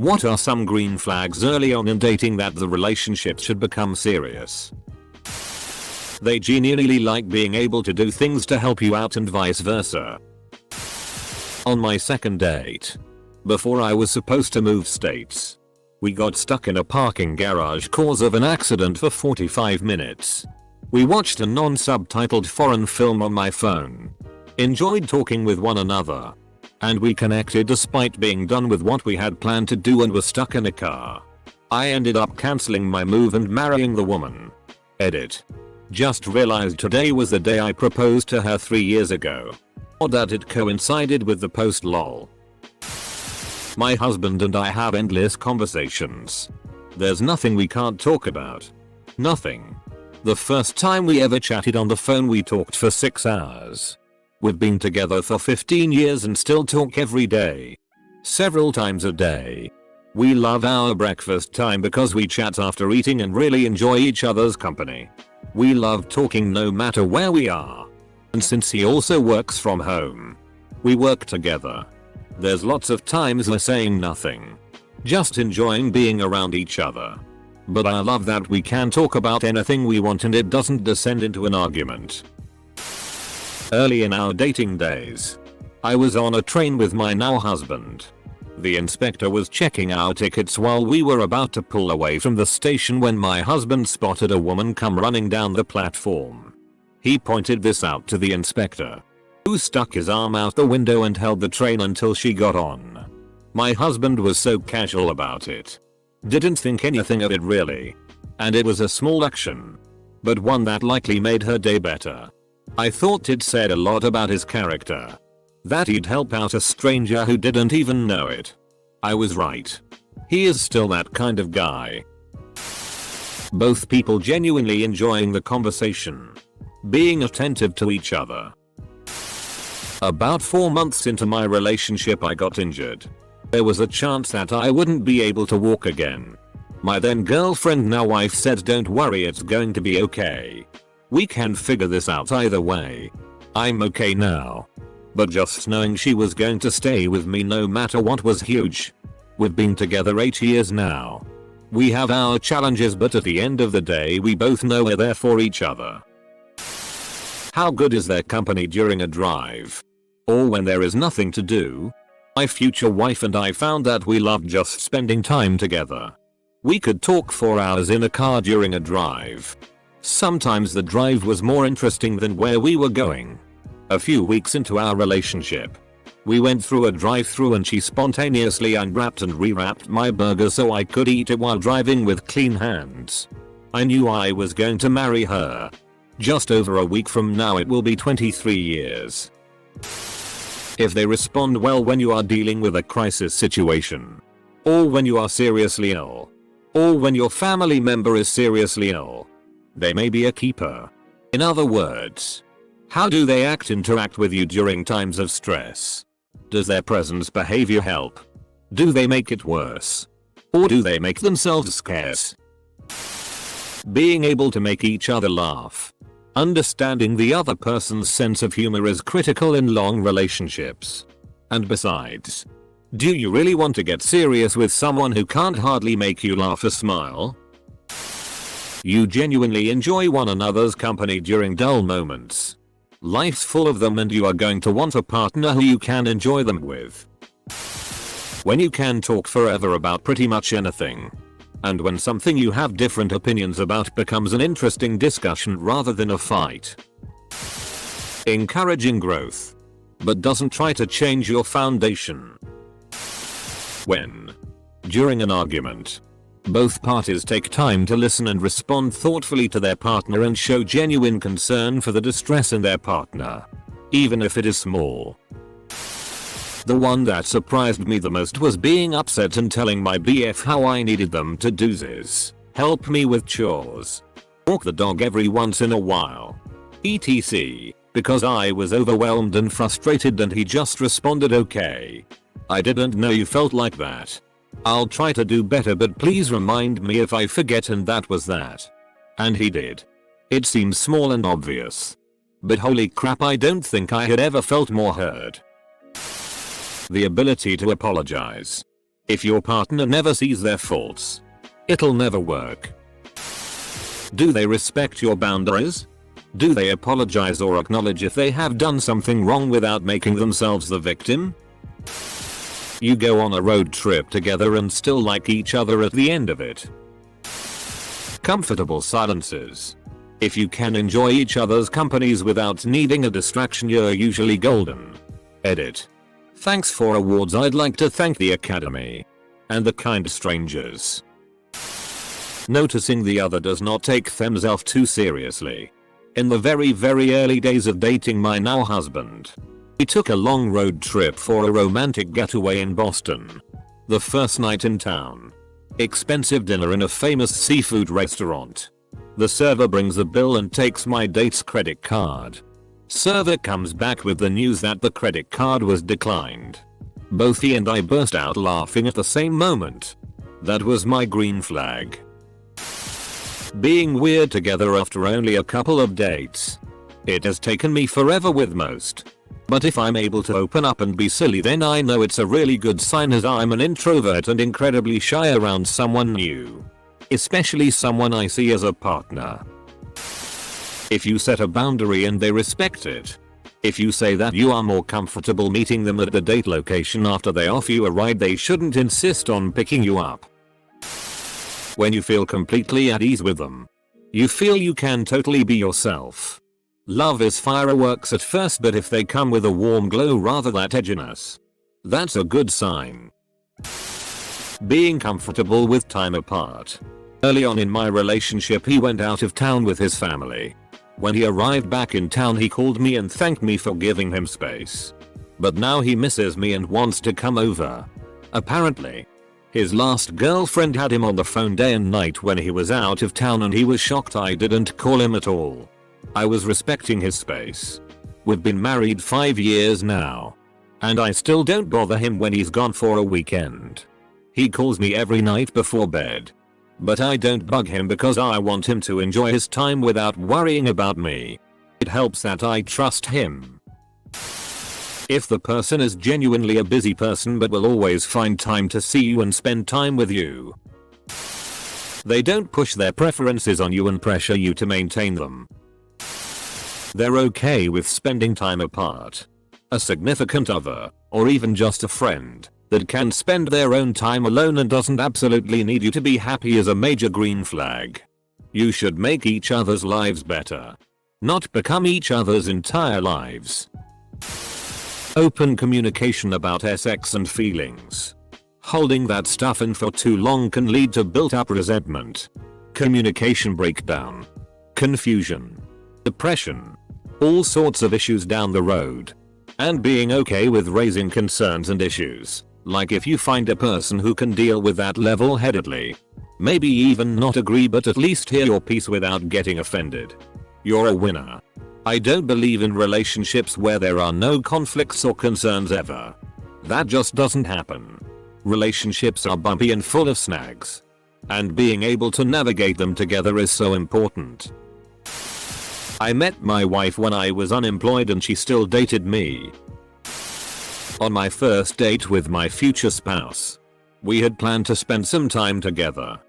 What are some green flags early on in dating that the relationship should become serious? They genuinely like being able to do things to help you out and vice versa. On my second date, before I was supposed to move states, we got stuck in a parking garage cause of an accident for 45 minutes. We watched a non-subtitled foreign film on my phone, enjoyed talking with one another, and we connected despite being done with what we had planned to do and were stuck in a car. I ended up cancelling my move and marrying the woman. Edit. Just realized today was the day I proposed to her 3 years ago. Or that it coincided with the post lol. My husband and I have endless conversations. There's nothing we can't talk about. Nothing. The first time we ever chatted on the phone we talked for 6 hours. We've been together for 15 years and still talk every day. Several times a day. We love our breakfast time because we chat after eating and really enjoy each other's company. We love talking no matter where we are. And since he also works from home, we work together. There's lots of times we're saying nothing. Just enjoying being around each other. But I love that we can talk about anything we want and it doesn't descend into an argument. Early in our dating days, I was on a train with my now husband. The inspector was checking our tickets while we were about to pull away from the station when my husband spotted a woman come running down the platform. He pointed this out to the inspector, who stuck his arm out the window and held the train until she got on. My husband was so casual about it. Didn't think anything of it really. And it was a small action, but one that likely made her day better. I thought it said a lot about his character. That he'd help out a stranger who didn't even know it. I was right. He is still that kind of guy. Both people genuinely enjoying the conversation. Being attentive to each other. About 4 months into my relationship I got injured. There was a chance that I wouldn't be able to walk again. My then girlfriend, now wife, said don't worry, it's going to be okay. We can figure this out either way. I'm okay now. But just knowing she was going to stay with me no matter what was huge. We've been together 8 years now. We have our challenges, but at the end of the day we both know we're there for each other. How good is their company during a drive? Or when there is nothing to do? My future wife and I found that we loved just spending time together. We could talk for hours in a car during a drive. Sometimes the drive was more interesting than where we were going. A few weeks into our relationship, we went through a drive-thru and she spontaneously unwrapped and rewrapped my burger so I could eat it while driving with clean hands. I knew I was going to marry her. Just over a week from now it will be 23 years. If they respond well when you are dealing with a crisis situation, or when you are seriously ill, or when your family member is seriously ill, they may be a keeper. In other words, how do they interact with you during times of stress? Does their presence behavior help? Do they make it worse? Or do they make themselves scarce? Being able to make each other laugh. Understanding the other person's sense of humor is critical in long relationships. And besides, do you really want to get serious with someone who can't hardly make you laugh or smile? You genuinely enjoy one another's company during dull moments. Life's full of them and you are going to want a partner who you can enjoy them with. When you can talk forever about pretty much anything. And when something you have different opinions about becomes an interesting discussion rather than a fight. Encouraging growth, but doesn't try to change your foundation. When, during an argument, both parties take time to listen and respond thoughtfully to their partner and show genuine concern for the distress in their partner, even if it is small. The one that surprised me the most was being upset and telling my BF how I needed them to do this, help me with chores, walk the dog every once in a while, etc. because I was overwhelmed and frustrated and he just responded okay. I didn't know you felt like that. I'll try to do better but please remind me if I forget, and that was that. And he did. It seems small and obvious. But holy crap, I don't think I had ever felt more heard. The ability to apologize. If your partner never sees their faults, it'll never work. Do they respect your boundaries? Do they apologize or acknowledge if they have done something wrong without making themselves the victim? You go on a road trip together and still like each other at the end of it. Comfortable silences. If you can enjoy each other's companies without needing a distraction, you're usually golden. Edit. Thanks for awards. I'd like to thank the Academy and the kind strangers. Noticing the other does not take themselves too seriously. In the very early days of dating my now husband, we took a long road trip for a romantic getaway in Boston. The first night in town. Expensive dinner in a famous seafood restaurant. The server brings the bill and takes my date's credit card. Server comes back with the news that the credit card was declined. Both he and I burst out laughing at the same moment. That was my green flag. Being weird together after only a couple of dates. It has taken me forever with most. But if I'm able to open up and be silly, then I know it's a really good sign, as I'm an introvert and incredibly shy around someone new. Especially someone I see as a partner. If you set a boundary and they respect it. If you say that you are more comfortable meeting them at the date location after they offer you a ride, they shouldn't insist on picking you up. When you feel completely at ease with them. You feel you can totally be yourself. Love is fireworks at first, but if they come with a warm glow rather than edginess, that's a good sign. Being comfortable with time apart. Early on in my relationship, he went out of town with his family. When he arrived back in town, he called me and thanked me for giving him space. But now he misses me and wants to come over. Apparently, his last girlfriend had him on the phone day and night when he was out of town, and he was shocked I didn't call him at all. I was respecting his space. We've been married 5 years now. And I still don't bother him when he's gone for a weekend. He calls me every night before bed. But I don't bug him because I want him to enjoy his time without worrying about me. It helps that I trust him. If the person is genuinely a busy person but will always find time to see you and spend time with you. They don't push their preferences on you and pressure you to maintain them. They're okay with spending time apart. A significant other, or even just a friend, that can spend their own time alone and doesn't absolutely need you to be happy is a major green flag. You should make each other's lives better, not become each other's entire lives. Open communication about sex and feelings. Holding that stuff in for too long can lead to built-up resentment, communication breakdown, confusion, depression, all sorts of issues down the road. And being okay with raising concerns and issues, like if you find a person who can deal with that level-headedly. Maybe even not agree, but at least hear your piece without getting offended. You're a winner. I don't believe in relationships where there are no conflicts or concerns ever. That just doesn't happen. Relationships are bumpy and full of snags. And being able to navigate them together is so important. I met my wife when I was unemployed and she still dated me. On my first date with my future spouse, we had planned to spend some time together.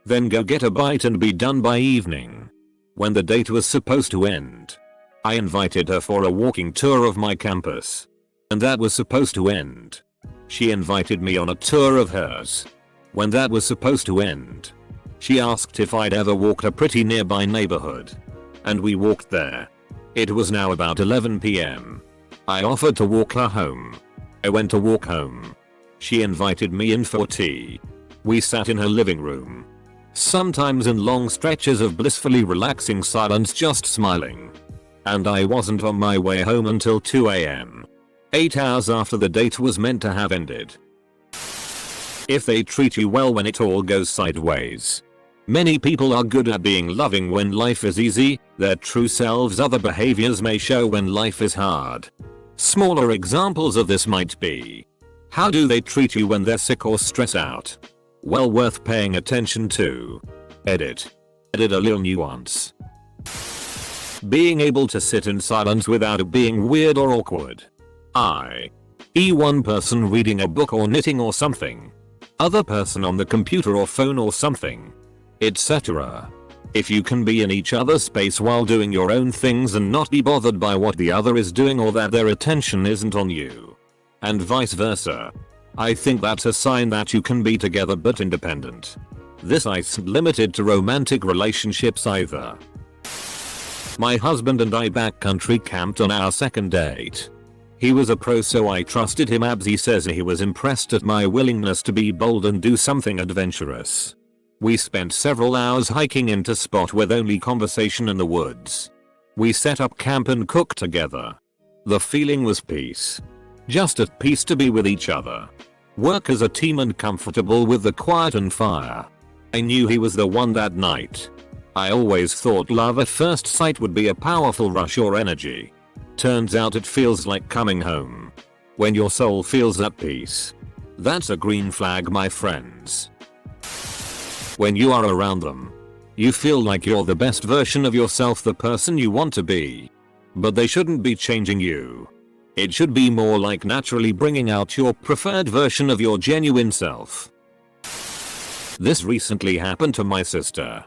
Then go get a bite and be done by evening. When the date was supposed to end, I invited her for a walking tour of my campus. And that was supposed to end. She invited me on a tour of hers. When that was supposed to end, she asked if I'd ever walked a pretty nearby neighborhood. And we walked there. It was now about 11 PM. I offered to walk her home. I went to walk home. She invited me in for tea. We sat in her living room. Sometimes in long stretches of blissfully relaxing silence, just smiling. And I wasn't on my way home until 2 AM. 8 hours after the date was meant to have ended. If they treat you well when it all goes sideways. Many people are good at being loving when life is easy. Their true selves' other behaviors may show when life is hard. Smaller examples of this might be: how do they treat you when they're sick or stressed out? Well worth paying attention to. Edit a little nuance. Being able to sit in silence without it being weird or awkward. I.e. one person reading a book or knitting or something. other person on the computer or phone or something, etc. If you can be in each other's space while doing your own things and not be bothered by what the other is doing or that their attention isn't on you, and vice versa, I think that's a sign that you can be together but independent. This isn't limited to romantic relationships either. My husband and I backcountry camped on our second date. He was a pro, so I trusted him. He says he was impressed at my willingness to be bold and do something adventurous. We spent several hours hiking into a spot with only conversation in the woods. We set up camp and cooked together. The feeling was peace. Just at peace to be with each other. Work as a team and comfortable with the quiet and fire. I knew he was the one that night. I always thought love at first sight would be a powerful rush or energy. Turns out it feels like coming home. When your soul feels at peace. That's a green flag, my friends. When you are around them, you feel like you're the best version of yourself, the person you want to be. But they shouldn't be changing you. It should be more like naturally bringing out your preferred version of your genuine self. This recently happened to my sister.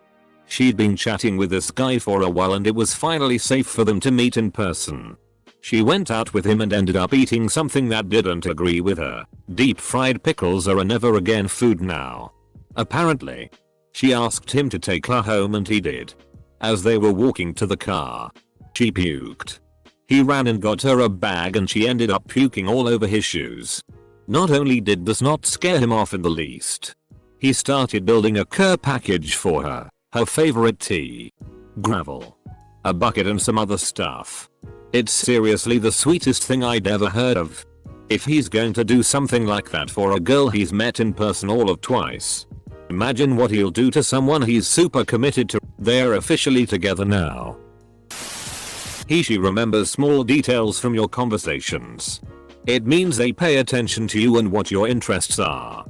She'd been chatting with this guy for a while and it was finally safe for them to meet in person. She went out with him and ended up eating something that didn't agree with her. Deep fried pickles are a never again food now. Apparently, she asked him to take her home and he did. As they were walking to the car, she puked. He ran and got her a bag and she ended up puking all over his shoes. Not only did this not scare him off in the least, he started building a care package for her. Her favorite tea, gravel, a bucket and some other stuff. It's seriously the sweetest thing I'd ever heard of. If he's going to do something like that for a girl he's met in person all of twice, imagine what he'll do to someone he's super committed to. They're officially together now. She remembers small details from your conversations. It means they pay attention to you and what your interests are.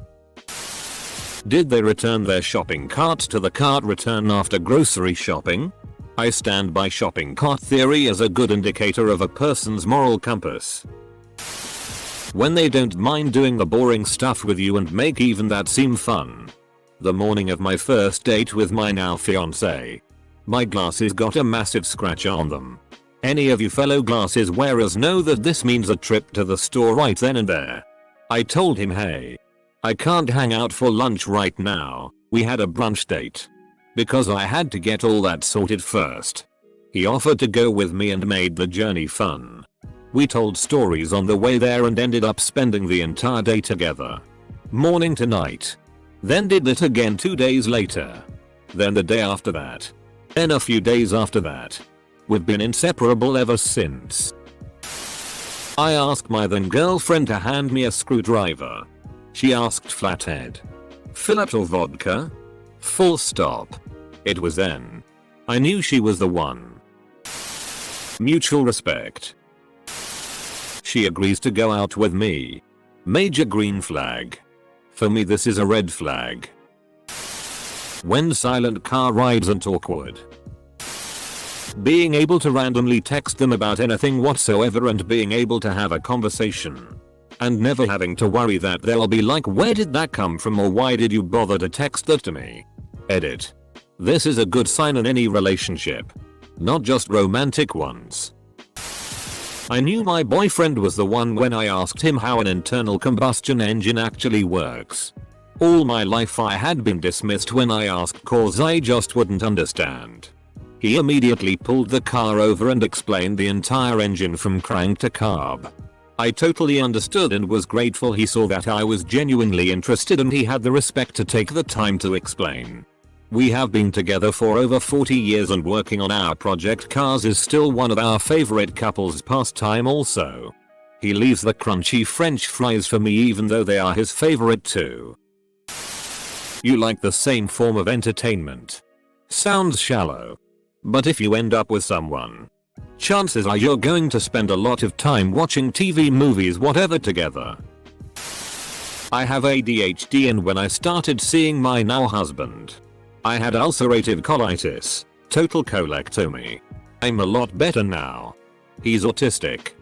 Did they return their shopping cart to the cart return after grocery shopping? I stand by shopping cart theory as a good indicator of a person's moral compass. When they don't mind doing the boring stuff with you and make even that seem fun. The morning of my first date with my now fiance, my glasses got a massive scratch on them. Any of you fellow glasses wearers know that this means a trip to the store right then and there. I told him, hey, I can't hang out for lunch right now, we had a brunch date. Because I had to get all that sorted first. He offered to go with me and made the journey fun. We told stories on the way there and ended up spending the entire day together. Morning to night. Then did that again 2 days later. Then the day after that. Then a few days after that. We've been inseparable ever since. I asked my then girlfriend to hand me a screwdriver. She asked flathead. Phillips or vodka? Full stop. It was then. I knew she was the one. Mutual respect. She agrees to go out with me. Major green flag. For me this is a red flag. When silent car rides aren't awkward. Being able to randomly text them about anything whatsoever and being able to have a conversation. And never having to worry that they'll be like, where did that come from, or why did you bother to text that to me? Edit. This is a good sign in any relationship. Not just romantic ones. I knew my boyfriend was the one when I asked him how an internal combustion engine actually works. All my life I had been dismissed when I asked cause I just wouldn't understand. He immediately pulled the car over and explained the entire engine from crank to carb. I totally understood and was grateful he saw that I was genuinely interested and he had the respect to take the time to explain. We have been together for over 40 years and working on our project cars is still one of our favorite couples pastime also. He leaves the crunchy french fries for me even though they are his favorite too. You like the same form of entertainment. Sounds shallow. But if you end up with someone, chances are you're going to spend a lot of time watching TV, movies, whatever together. I have ADHD and when I started seeing my now husband, I had ulcerative colitis, total colectomy. I'm a lot better now. He's autistic.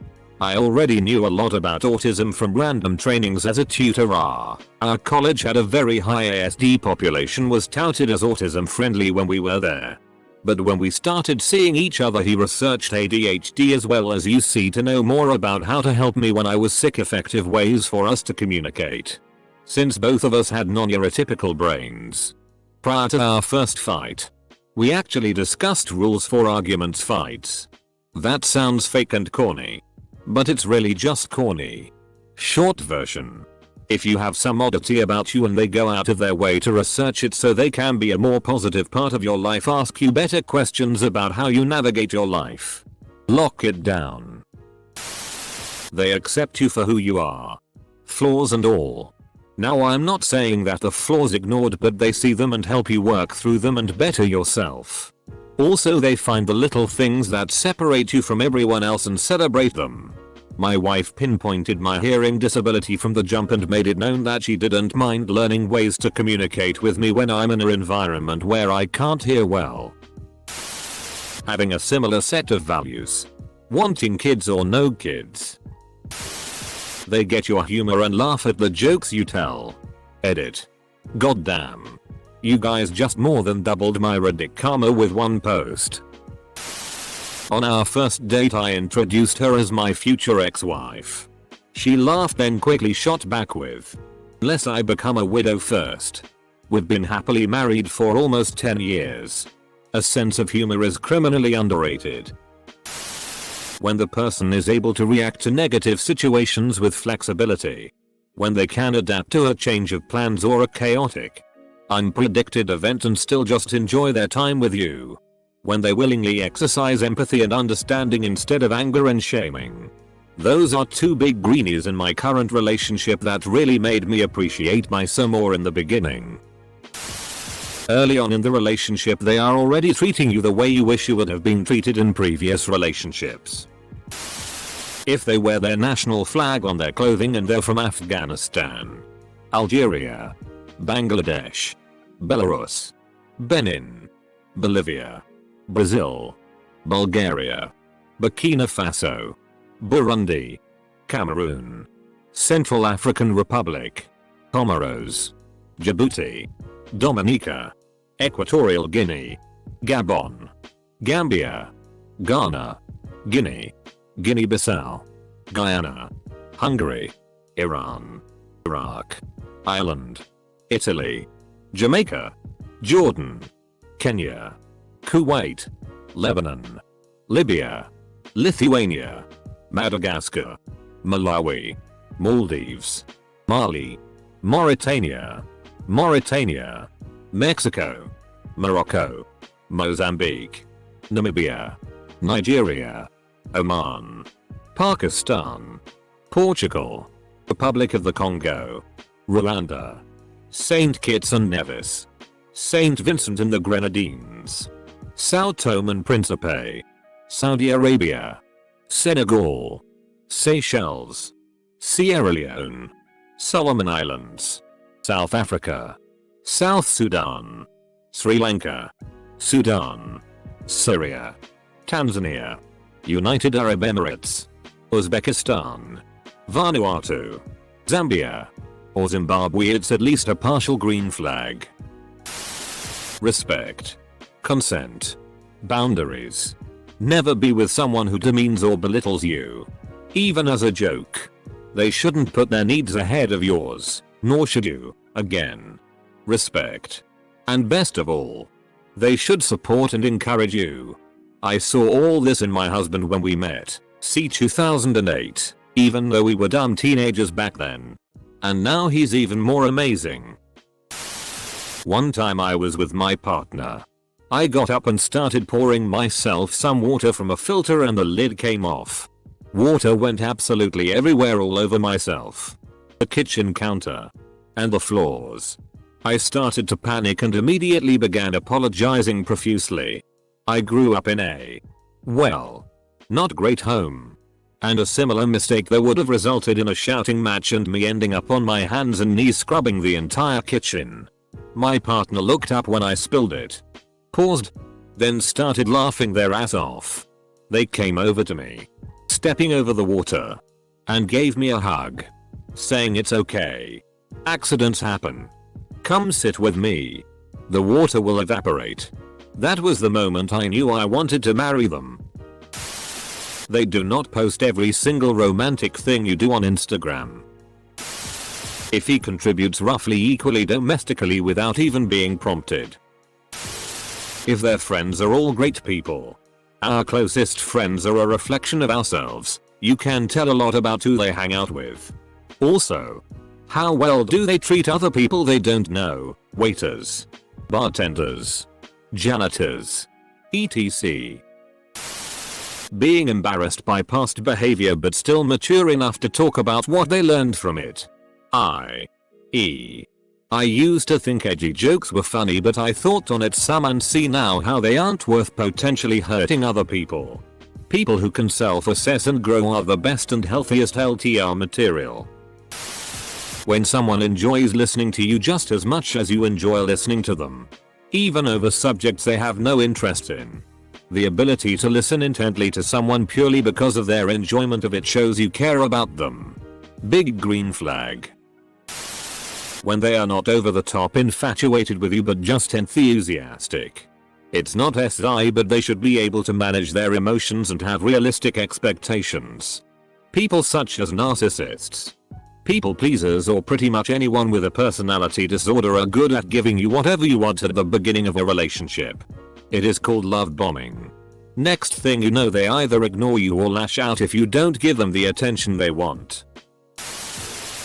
I already knew a lot about autism from random trainings as a tutor. Our college had a very high ASD population, was touted as autism friendly when we were there. But when we started seeing each other, he researched ADHD as well as UC to know more about how to help me when I was sick, effective ways for us to communicate. Since both of us had non-neurotypical brains. Prior to our first fight, we actually discussed rules for arguments fights. That sounds fake and corny. But it's really just corny. Short version. If you have some oddity about you and they go out of their way to research it so they can be a more positive part of your life, ask you better questions about how you navigate your life. Lock it down. They accept you for who you are. Flaws and all. Now I'm not saying that the flaws ignored, but they see them and help you work through them and better yourself. Also, they find the little things that separate you from everyone else and celebrate them. My wife pinpointed my hearing disability from the jump and made it known that she didn't mind learning ways to communicate with me when I'm in an environment where I can't hear well. Having a similar set of values. Wanting kids or no kids. They get your humor and laugh at the jokes you tell. Edit. Goddamn. You guys just more than doubled my Reddit karma with one post. On our first date I introduced her as my future ex-wife. She laughed then quickly shot back with, "Unless I become a widow first." We've been happily married for almost 10 years. A sense of humor is criminally underrated. When the person is able to react to negative situations with flexibility. When they can adapt to a change of plans or a chaotic, unpredicted event and still just enjoy their time with you. When they willingly exercise empathy and understanding instead of anger and shaming. Those are two big greenies in my current relationship that really made me appreciate my son more in the beginning. Early on in the relationship they are already treating you the way you wish you would have been treated in previous relationships. If they wear their national flag on their clothing and they're from Afghanistan, Algeria, Bangladesh, Belarus, Benin, Bolivia, Brazil, Bulgaria, Burkina Faso, Burundi, Cameroon, Central African Republic, Comoros, Djibouti, Dominica, Equatorial Guinea, Gabon, Gambia, Ghana, Guinea, Guinea-Bissau, Guyana, Hungary, Iran, Iraq, Ireland, Italy, Jamaica, Jordan, Kenya, Kuwait, Lebanon, Libya, Lithuania, Madagascar, Malawi, Maldives, Mali, Mauritania, Mexico, Morocco, Mozambique, Namibia, Nigeria, Oman, Pakistan, Portugal, Republic of the Congo, Rwanda, Saint Kitts and Nevis, Saint Vincent and the Grenadines, Sao Tome and Principe, Saudi Arabia, Senegal, Seychelles, Sierra Leone, Solomon Islands, South Africa, South Sudan, Sri Lanka, Sudan, Syria, Tanzania, United Arab Emirates, Uzbekistan, Vanuatu, Zambia, or Zimbabwe. It's at least a partial green flag. Respect. Consent. Boundaries. Never be with someone who demeans or belittles you. Even as a joke. They shouldn't put their needs ahead of yours, nor should you, again. Respect. And best of all, they should support and encourage you. I saw all this in my husband when we met, see 2008, even though we were dumb teenagers back then. And now he's even more amazing. One time I was with my partner. I got up and started pouring myself some water from a filter and the lid came off. Water went absolutely everywhere, all over myself, the kitchen counter, and the floors. I started to panic and immediately began apologizing profusely. I grew up in a, well, not great home. And a similar mistake that would have resulted in a shouting match and me ending up on my hands and knees scrubbing the entire kitchen. My partner looked up when I spilled it, paused, then started laughing their ass off. They came over to me, stepping over the water and gave me a hug, saying it's okay. Accidents happen. Come sit with me. The water will evaporate. That was the moment I knew I wanted to marry them. They do not post every single romantic thing you do on Instagram. If he contributes roughly equally domestically without even being prompted. If their friends are all great people. Our closest friends are a reflection of ourselves. You can tell a lot about who they hang out with. Also, how well do they treat other people they don't know, waiters, bartenders, janitors, etc. Being embarrassed by past behavior but still mature enough to talk about what they learned from it. I used to think edgy jokes were funny, but I thought on it some and see now how they aren't worth potentially hurting other people. People who can self-assess and grow are the best and healthiest LTR material. When someone enjoys listening to you just as much as you enjoy listening to them, even over subjects they have no interest in. The ability to listen intently to someone purely because of their enjoyment of it shows you care about them. Big green flag. When they are not over the top infatuated with you but just enthusiastic. It's not SI, but they should be able to manage their emotions and have realistic expectations. People such as narcissists, people pleasers, or pretty much anyone with a personality disorder are good at giving you whatever you want at the beginning of a relationship. It is called love bombing. Next thing you know, they either ignore you or lash out if you don't give them the attention they want.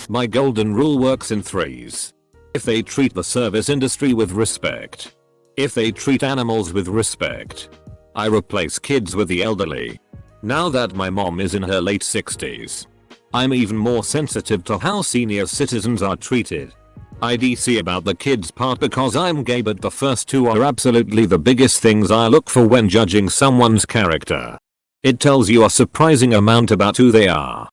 My golden rule works in threes. If they treat the service industry with respect. If they treat animals with respect. I replace kids with the elderly. Now that my mom is in her late 60s. I'm even more sensitive to how senior citizens are treated. I DC about the kids part because I'm gay, but the first two are absolutely the biggest things I look for when judging someone's character. It tells you a surprising amount about who they are.